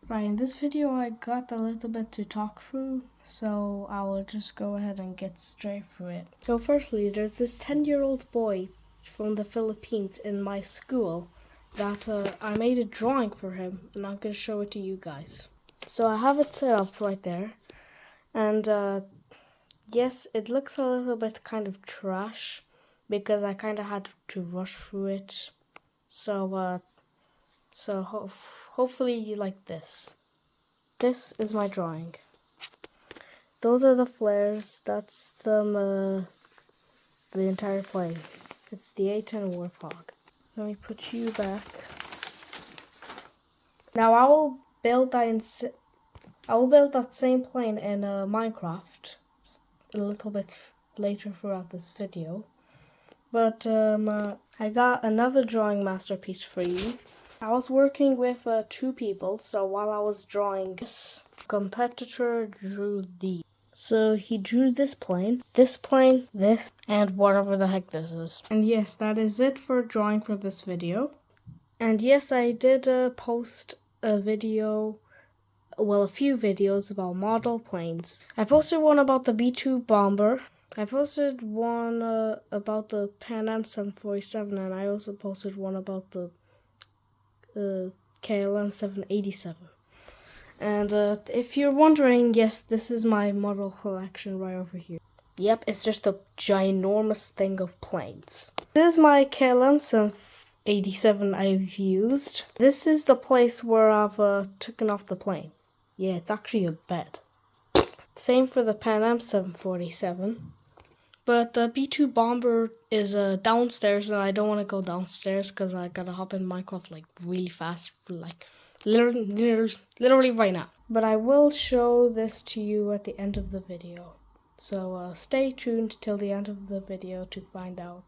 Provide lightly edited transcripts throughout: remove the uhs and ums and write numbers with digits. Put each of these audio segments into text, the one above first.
Right, in this video I got a little bit to talk through, so I will just go ahead and get straight through it. So firstly, there's this 10-year-old boy from the Philippines in my school that I made a drawing for him, and I'm going to show it to you guys. So I have it set up right there, and yes, it looks a little bit kind of trash, because I kind of had to rush through it, so hopefully you like this. This is my drawing. Those are the flares. That's the entire plane. It's the a-10 warthog. Let me put you back. Now I will build that same plane in Minecraft a little bit later throughout this video. But I got another drawing masterpiece for you. I was working with two people, so while I was drawing this, competitor drew these. So he drew this, and whatever the heck this is. And yes, that is it for drawing for this video. And yes, I did post a video, well, a few videos about model planes. I posted one about the B-2 bomber. I posted one about the Pan Am 747, and I also posted one about the KLM 787. And if you're wondering, yes, this is my model collection right over here. Yep, it's just a ginormous thing of planes. This is my KLM 787 I've used. This is the place where I've taken off the plane. Yeah, it's actually a bed. Same for the Pan Am 747. But the B-2 bomber is downstairs, and I don't want to go downstairs because I gotta hop in Minecraft like really fast, like literally right now. But I will show this to you at the end of the video. So stay tuned till the end of the video to find out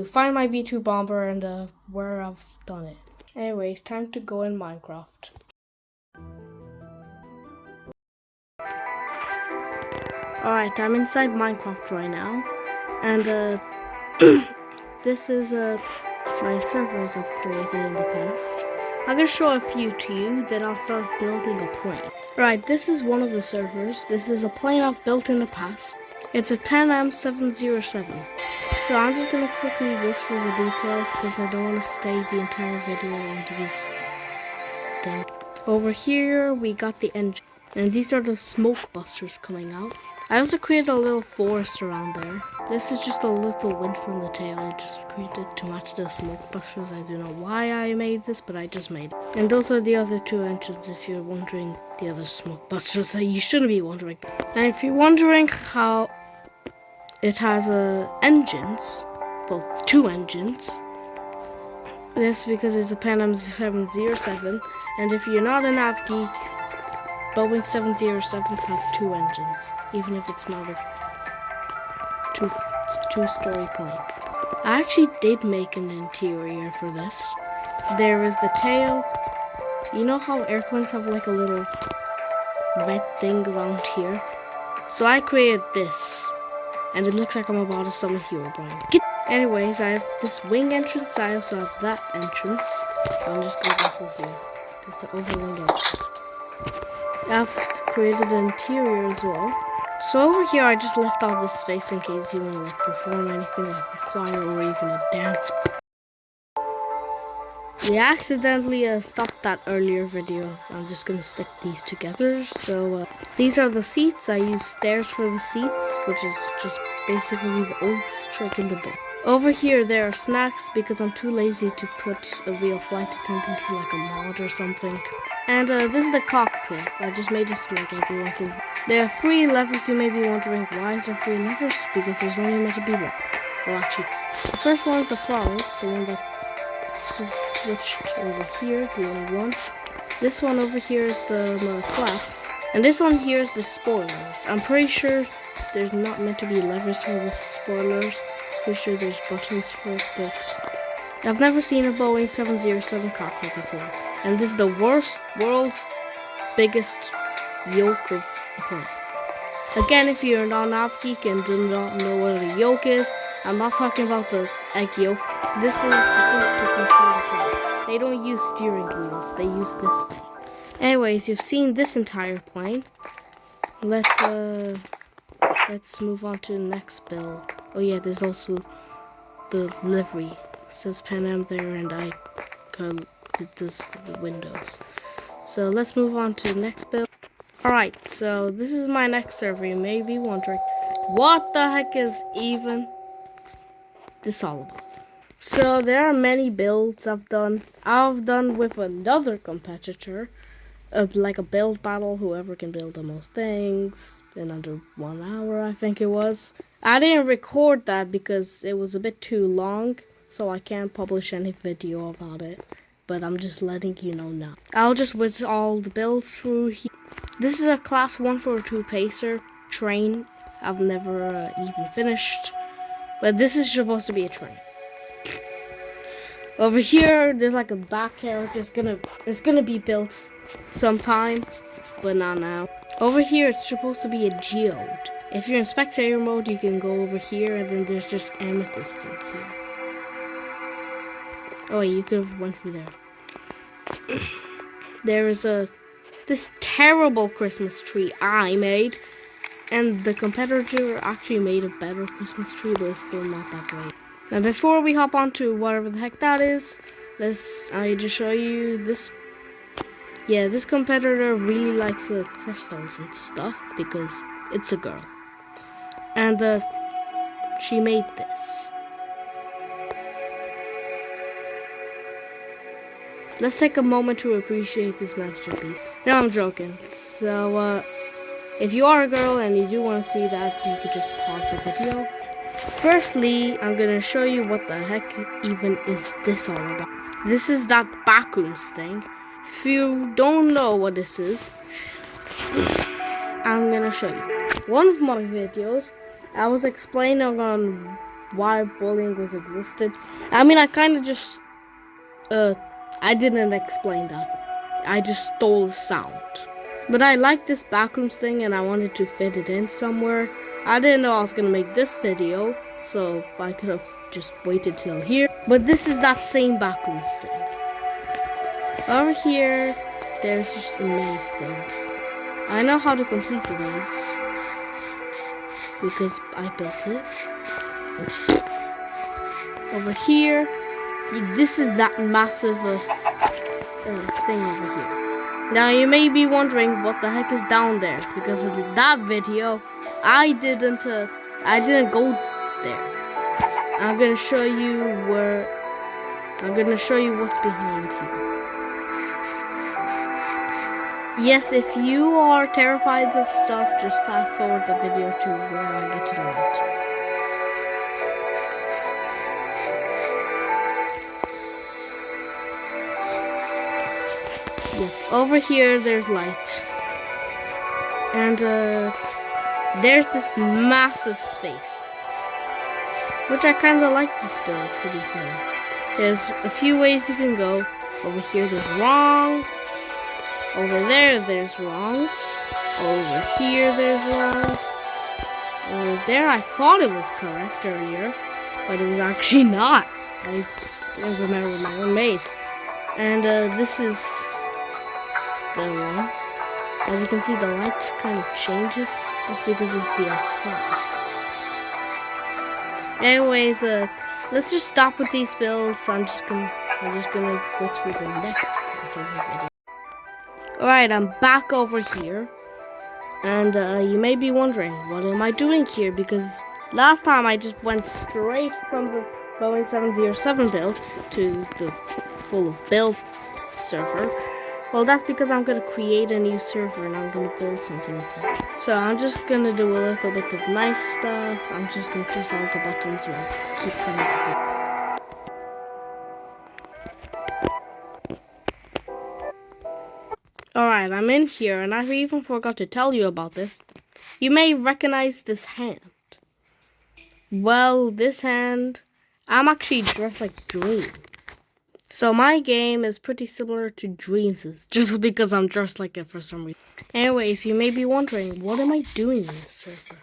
find my B-2 bomber and where I've done it. Anyways, time to go in Minecraft. Alright, I'm inside Minecraft right now, and this is my servers I've created in the past. I'm going to show a few to you, then I'll start building a plane. Right, this is one of the servers. This is a plane I've built in the past. It's a Pan Am 707. So I'm just going to quickly whiz through the details because I don't want to stay the entire video into these things. Over here, we got the engine, and these are the smoke busters coming out. I also created a little forest around there. This is just a little wind from the tail. I just created to match the smoke busters. I don't know why I made this, but I just made it. And those are the other two engines if you're wondering the other smoke busters. You shouldn't be wondering. And if you're wondering how it has engines, well, two engines, that's because it's a Pan Am 707. And if you're not a nav geek, Boeing 707s have two engines, even if it's not a two-story plane. I actually did make an interior for this. There is the tail. You know how airplanes have like a little red thing around here? So I created this, and it looks like I'm about to summon Herobrine. Anyways, I have this wing entrance. I also have that entrance. I'm just going to go for here. Just the overwing entrance. I've created an interior as well. So over here I just left out this space in case you want to like perform anything like a choir or even a dance. We accidentally stopped that earlier video. I'm just going to stick these together. So these are the seats. I use stairs for the seats, which is just basically the oldest trick in the book. Over here there are snacks because I'm too lazy to put a real flight attendant for like a mod or something. And this is the cockpit. I just made it so like everyone can. There are 3 levers. You may be wondering why is there 3 levers? Because there's only meant to be 1. Well, actually, the first one is the throttle, the one that's switched over here, the only one. This one over here is the flaps, and this one here is the spoilers. I'm pretty sure there's not meant to be levers for the spoilers. Pretty sure there's buttons for it, but I've never seen a Boeing 707 cockpit before. And this is the world's biggest yoke of a plane. Again, if you're not an av geek and do not know what a yoke is, I'm not talking about the egg yolk. This is the thing to control the plane. They don't use steering wheels, they use this thing. Anyways, you've seen this entire plane. Let's move on to the next build. Oh yeah, there's also the livery. It says Pan Am there, and I did this with the windows. So let's move on to the next build. Alright, so this is my next server. You may be wondering, what the heck is even this all about? So there are many builds I've done. I've done with another competitor of like a build battle, whoever can build the most things in under 1 hour, I think it was. I didn't record that because it was a bit too long, so I can't publish any video about it. But I'm just letting you know now. I'll just whiz all the builds through here. This is a class 142 pacer train. I've never even finished, but this is supposed to be a train. Over here, there's like a back carriage. It's gonna be built sometime, but not now. Over here, it's supposed to be a geode. If you're in spectator mode, you can go over here, and then there's just amethyst in here. Oh wait, you could have went through there. There is this terrible Christmas tree I made, and the competitor actually made a better Christmas tree, but it's still not that great. Now before we hop on to whatever the heck that is, I just show you this. Yeah, this competitor really likes the crystals and stuff because it's a girl. And she made this. Let's take a moment to appreciate this masterpiece. No, I'm joking. So, if you are a girl and you do want to see that, you could just pause the video. Firstly, I'm gonna show you what the heck even is this all about. This is that backrooms thing. If you don't know what this is, I'm gonna show you. One of my videos, I was explaining on why bullying was existed. I mean, I kind of just, I didn't explain that. I just stole the sound. But I liked this backrooms thing and I wanted to fit it in somewhere. I didn't know I was gonna make this video, so I could have just waited till here. But this is that same backrooms thing. Over here, there's just a maze thing. I know how to complete the maze because I built it. Over here, this is that massive thing over here. Now you may be wondering what the heck is down there because of that video. I didn't go there. I'm gonna show you what's behind here. Yes, if you are terrified of stuff, just fast forward the video to where I get to the light. Yeah, over here there's light. And there's this massive space. Which I kinda like this build, to be fair. There's a few ways you can go. Over here there's wrong. Over there, there's wrong. Over here, there's wrong. Over there, I thought it was correct earlier, but it was actually not. I don't remember my own maze. And this is the one. As you can see, the light kind of changes. That's because it's the outside. Anyways, let's just stop with these builds. I'm just gonna go through the next part of the video. Alright, I'm back over here, and you may be wondering, what am I doing here? Because last time I just went straight from the Boeing 707 build to the full of build server. Well, that's because I'm going to create a new server and I'm going to build something inside. So I'm just going to do a little bit of nice stuff. I'm just going to press all the buttons and keep cutting the video. Alright, I'm in here, and I even forgot to tell you about this. You may recognize this hand. Well, this hand, I'm actually dressed like Dream. So my game is pretty similar to Dream's, just because I'm dressed like it for some reason. Anyways, you may be wondering, what am I doing in this server?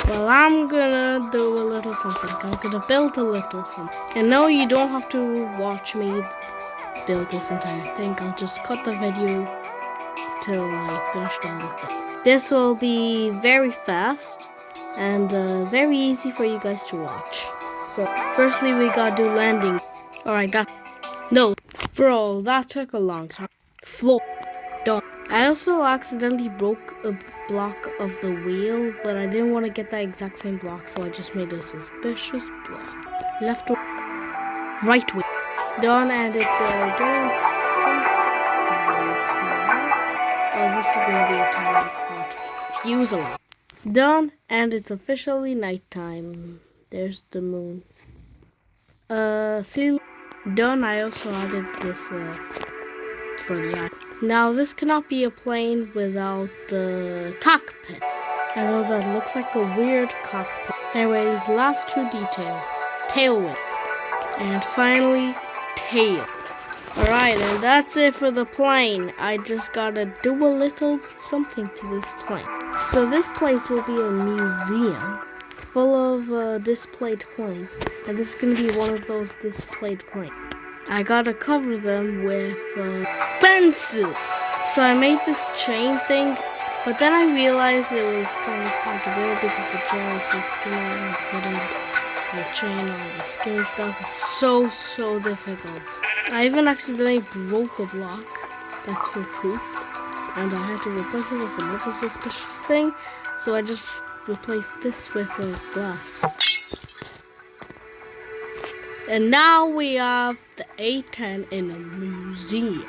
Well, I'm gonna do a little something. I'm gonna build a little something. And no, you don't have to watch me build this entire thing. I'll just cut the video till I finished all the things. This will be very fast and very easy for you guys to watch. So firstly we gotta do landing. Alright, no, bro, that took a long time. Floor, done. I also accidentally broke a block of the wheel, but I didn't want to get that exact same block, so I just made a suspicious block. Left, right wheel. Done, and it's getting some oh, this is gonna be a tiny part. Fuselage. Done, and it's officially nighttime. There's the moon. See, done. I also added this for the eye. Now this cannot be a plane without the cockpit. I know that looks like a weird cockpit. Anyways, last two details. Tailwind. And finally, tail. Alright, and that's it for the plane. I just gotta do a little something to this plane. So this place will be a museum full of displayed planes. And this is gonna be one of those displayed planes. I gotta cover them with fences. So I made this chain thing, but then I realized it was kind of hard to build because the chain is so skinny and putting the chain on the skinny stuff is so difficult. I even accidentally broke a block. That's for proof. And I had to replace it with another suspicious thing. So I just replaced this with a glass. And now we have the a-10 in a museum.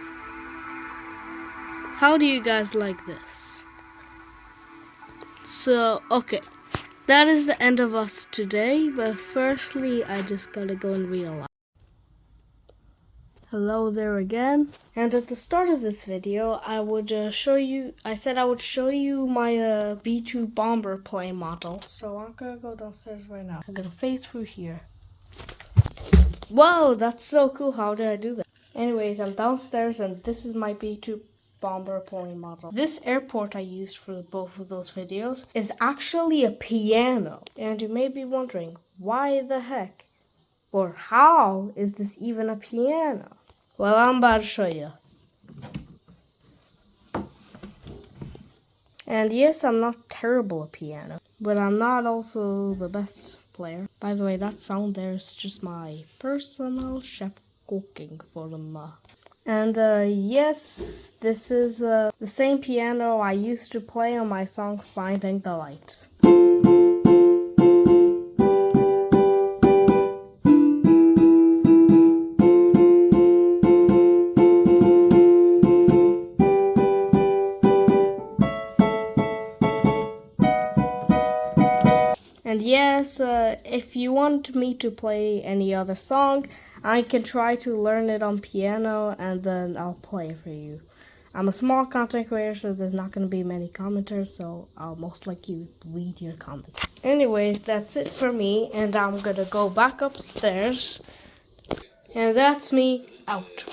How do you guys like this? So, okay. That is the end of us today. But firstly, I just gotta go in real life. Hello there again. And at the start of this video, I said I would show you my B-2 bomber plane model. So I'm gonna go downstairs right now. I'm gonna phase through here. Whoa, that's so cool. How did I do that? Anyways, I'm downstairs and this is my B-2 bomber plane model. This airport I used for both of those videos is actually a piano. And you may be wondering, why the heck? Or how is this even a piano? Well, I'm about to show you. And yes, I'm not terrible at piano, but I'm not also the best player. By the way, that sound there is just my personal chef cooking for them. And yes, this is the same piano I used to play on my song Finding the Light. And yes, if you want me to play any other song, I can try to learn it on piano and then I'll play it for you. I'm a small content creator, so there's not going to be many commenters, so I'll most likely read your comments. Anyways, that's it for me, and I'm going to go back upstairs. And that's me out.